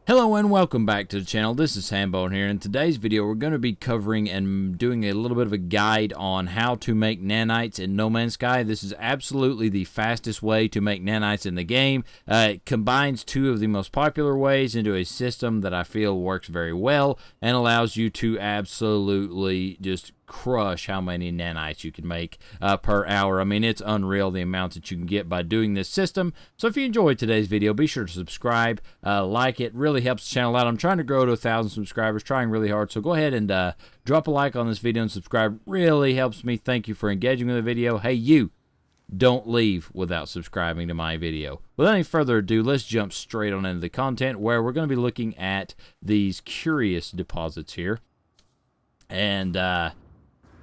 Hello and welcome back to the channel. This is Hambone here. In today's video, we're going to be covering and doing a little bit of a guide on how to make nanites in No Man's Sky. This is absolutely the fastest way to make nanites in the game. It combines two of the most popular ways into a system that I feel works very well and allows you to absolutely just crush how many nanites you can make per hour. I mean, it's unreal the amounts that you can get by doing this system. So if you enjoyed today's video, be sure to subscribe, like it. Really helps the channel out. I'm trying to grow to 1,000 subscribers, trying really hard. So go ahead and drop a like on this video and subscribe. Really helps me. Thank you for engaging with the video. Hey, you, don't leave without subscribing to my video. Without any further ado, let's jump straight on into the content where we're going to be looking at these curious deposits here. And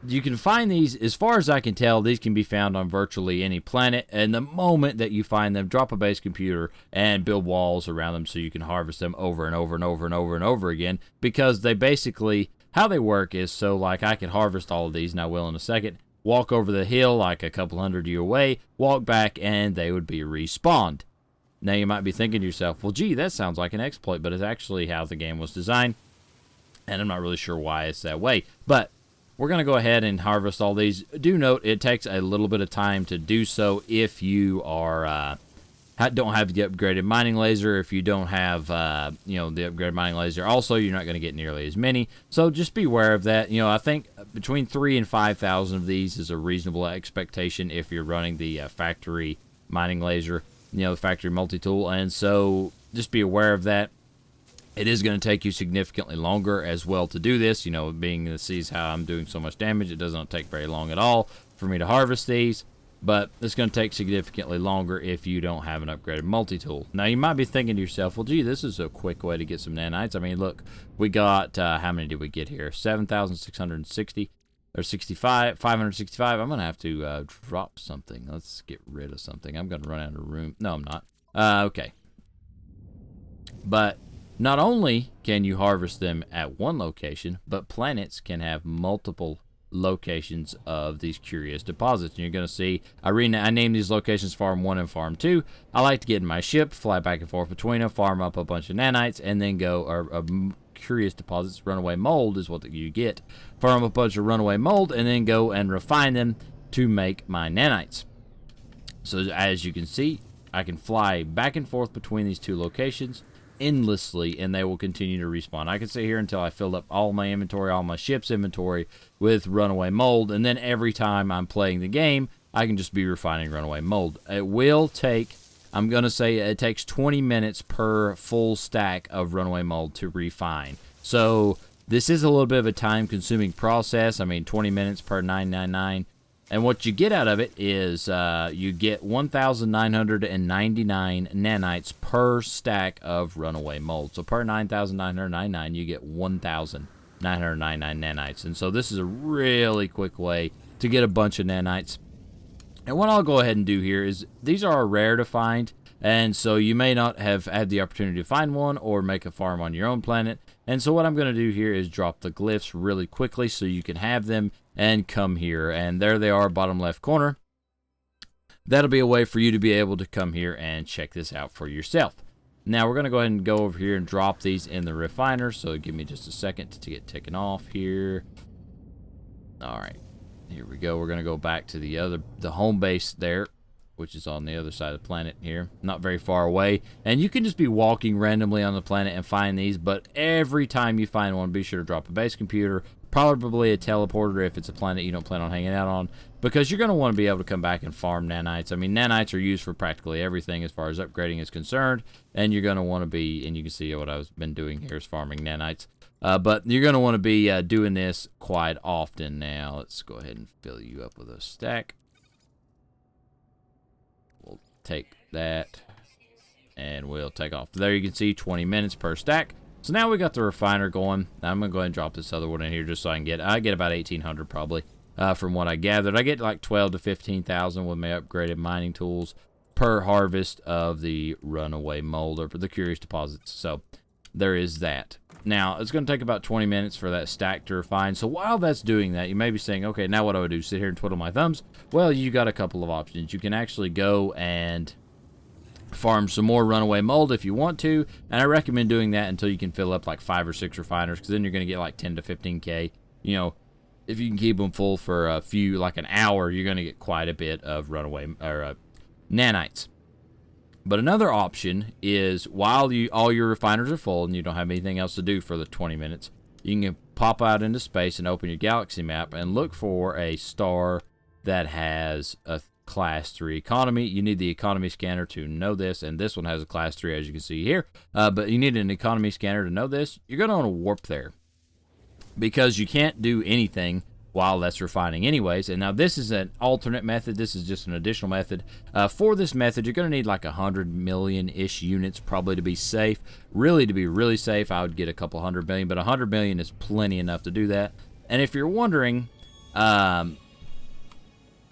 you can find these, as far as I can tell, these can be found on virtually any planet. And the moment that you find them, drop a base computer and build walls around them so you can harvest them over and over and over and over and over again. Because they basically, how they work is, so like I can harvest all of these, and I will in a second, walk over the hill like a couple hundred year away, walk back, and they would be respawned. Now you might be thinking to yourself, well, gee, that sounds like an exploit, but it's actually how the game was designed. And I'm not really sure why it's that way. But we're going to go ahead and harvest all these. Do note, it takes a little bit of time to do so if you are don't have the upgraded mining laser. If you don't have, the upgraded mining laser, also, you're not going to get nearly as many. So just be aware of that. I think between 3,000 and 5,000 of these is a reasonable expectation if you're running the factory mining laser, the factory multi-tool. And so just be aware of that. It is going to take you significantly longer as well to do this. Being this sees how I'm doing so much damage, it doesn't take very long at all for me to harvest these. But it's going to take significantly longer if you don't have an upgraded multi-tool. Now, you might be thinking to yourself, well, gee, this is a quick way to get some nanites. I mean, look, we got, how many did we get here? 7,660 or 65, 565. I'm going to have to drop something. Let's get rid of something. I'm going to run out of room. No, I'm not. Okay. But not only can you harvest them at one location, but planets can have multiple locations of these curious deposits. And you're going to see, I named these locations Farm 1 and Farm 2. I like to get in my ship, fly back and forth between them, farm up a bunch of nanites, and then go, curious deposits, runaway mold is what you get. Farm a bunch of runaway mold, and then go and refine them to make my nanites. So as you can see, I can fly back and forth between these two locations endlessly, and they will continue to respawn. I can sit here until I filled up all my inventory, all my ship's inventory with runaway mold, and then every time I'm playing the game, I can just be refining runaway mold. It will take, I'm going to say it takes 20 minutes per full stack of runaway mold to refine. So this is a little bit of a time-consuming process. I mean, 20 minutes per 999. And what you get out of it is you get 1,999 nanites per stack of runaway mold. So per 9,999, you get 1,999 nanites. And so this is a really quick way to get a bunch of nanites. And what I'll go ahead and do here is these are rare to find. And so you may not have had the opportunity to find one or make a farm on your own planet. And so what I'm going to do here is drop the glyphs really quickly so you can have them and come here. And there they are, bottom left corner. That'll be a way for you to be able to come here and check this out for yourself. Now we're going to go ahead and go over here and drop these in the refiner. So give me just a second to get taken off here. All right, here we go. We're going to go back to the home base there, which is on the other side of the planet here, not very far away. And you can just be walking randomly on the planet and find these, but every time you find one, be sure to drop a base computer, probably a teleporter if it's a planet you don't plan on hanging out on, because you're going to want to be able to come back and farm nanites. I mean, nanites are used for practically everything as far as upgrading is concerned, and you're going to want to be, and you can see what I've been doing here is farming nanites. But you're going to want to be doing this quite often. Now, let's go ahead and fill you up with a stack. We'll take that, and we'll take off. There you can see 20 minutes per stack. So now we got the refiner going. I'm going to go ahead and drop this other one in here just so I get about 1,800 probably from what I gathered. I get like 12 to 15,000 with my upgraded mining tools per harvest of the runaway mold or the curious deposits. So there is that. Now, it's going to take about 20 minutes for that stack to refine. So while that's doing that, you may be saying, okay, now what do I do? Sit here and twiddle my thumbs? Well, you got a couple of options. You can actually go and farm some more runaway mold if you want to, and I recommend doing that until you can fill up like 5 or 6 refiners, because then you're going to get like 10 to 15k. You know, if you can keep them full for a few, like an hour, you're going to get quite a bit of runaway or nanites. But another option is, while all your refiners are full and you don't have anything else to do for the 20 minutes, you can pop out into space and open your galaxy map and look for a star that has a class 3 economy. You need the economy scanner to know this, and this one has a class 3, as you can see here. But you need an economy scanner to know this. You're going to want to warp there, because you can't do anything while that's refining anyways. And now this is an alternate method. This is just an additional method. For this method, you're going to need like 100 million-ish units probably to be safe. Really, to be really safe, I would get a couple 100 million, but 100 million is plenty enough to do that. And if you're wondering,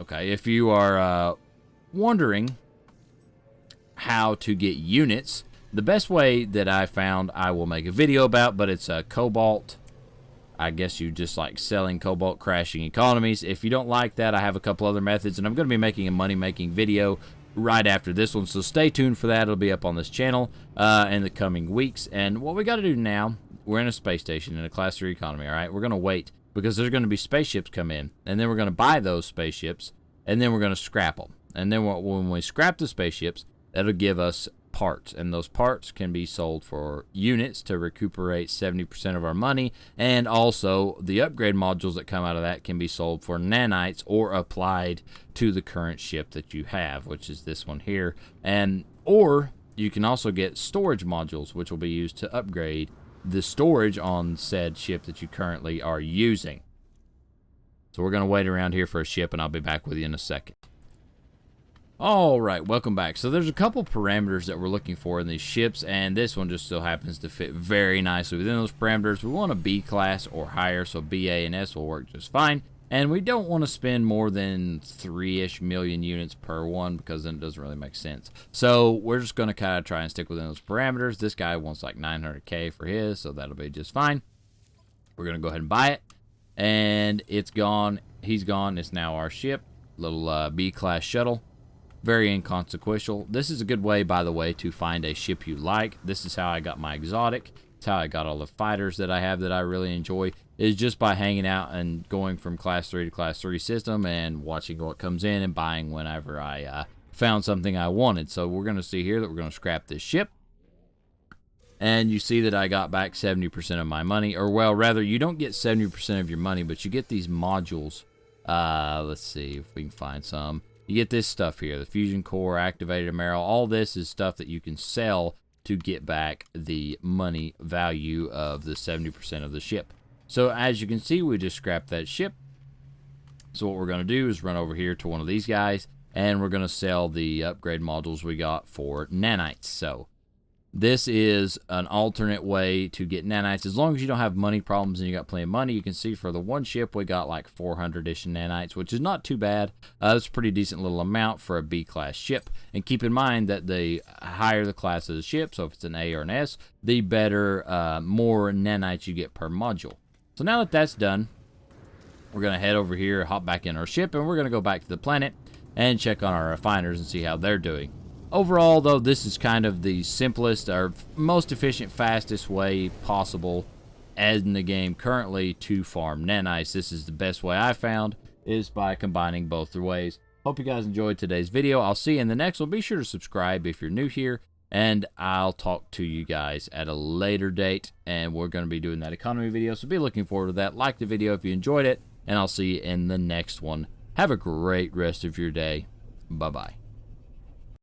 if you are wondering how to get units, the best way that I found I will make a video about, but it's a cobalt. I guess you just like selling cobalt crashing economies. If you don't like that, I have a couple other methods, and I'm going to be making a money-making video right after this one, so stay tuned for that. It'll be up on this channel in the coming weeks. And what we got to do now, we're in a space station in a class 3 economy, all right? We're going to wait, because there's going to be spaceships come in, and then we're going to buy those spaceships, and then we're going to scrap them. And then when we scrap the spaceships, that'll give us parts, and those parts can be sold for units to recuperate 70% of our money, and also the upgrade modules that come out of that can be sold for nanites or applied to the current ship that you have, which is this one here. And or you can also get storage modules, which will be used to upgrade the storage on said ship that you currently are using. So we're going to wait around here for a ship, and I'll be back with you in a second. Alright, welcome back. So there's a couple parameters that we're looking for in these ships, and this one just so happens to fit very nicely within those parameters. We want a B class or higher, so BA and S will work just fine. And we don't want to spend more than 3-ish million units per one, because then it doesn't really make sense. So we're just going to kind of try and stick within those parameters. This guy wants like 900k for his, so that'll be just fine. We're going to go ahead and buy it, and it's gone. He's gone. It's now our ship, little B class shuttle. Very inconsequential. This is a good way, by the way, to find a ship you like. This is how I got my exotic. It's how I got all the fighters that I have that I really enjoy, is just by hanging out and going from class 3 to class 3 system and watching what comes in and buying whenever I found something I wanted. So we're going to see here that we're going to scrap this ship. And you see that I got back 70% of my money. Or, well, rather, you don't get 70% of your money, but you get these modules. Let's see if we can find some. You get this stuff here, the fusion core, activated marrow. All this is stuff that you can sell to get back the money value of the 70% of the ship. So as you can see, we just scrapped that ship. So what we're going to do is run over here to one of these guys, and we're going to sell the upgrade modules we got for nanites. So this is an alternate way to get nanites. As long as you don't have money problems and you got plenty of money, you can see for the one ship we got like 400-ish nanites, which is not too bad. That's a pretty decent little amount for a B-class ship. And keep in mind that the higher the class of the ship, so if it's an A or an S, the better, more nanites you get per module. So now that that's done, we're going to head over here, hop back in our ship, and we're going to go back to the planet and check on our refiners and see how they're doing. Overall, though, this is kind of the simplest or most efficient, fastest way possible in the game currently to farm nanites. This is the best way I found, is by combining both the ways. Hope you guys enjoyed today's video. I'll see you in the next one. Be sure to subscribe if you're new here, and I'll talk to you guys at a later date, and we're going to be doing that economy video, so be looking forward to that. Like the video if you enjoyed it, and I'll see you in the next one. Have a great rest of your day. Bye-bye.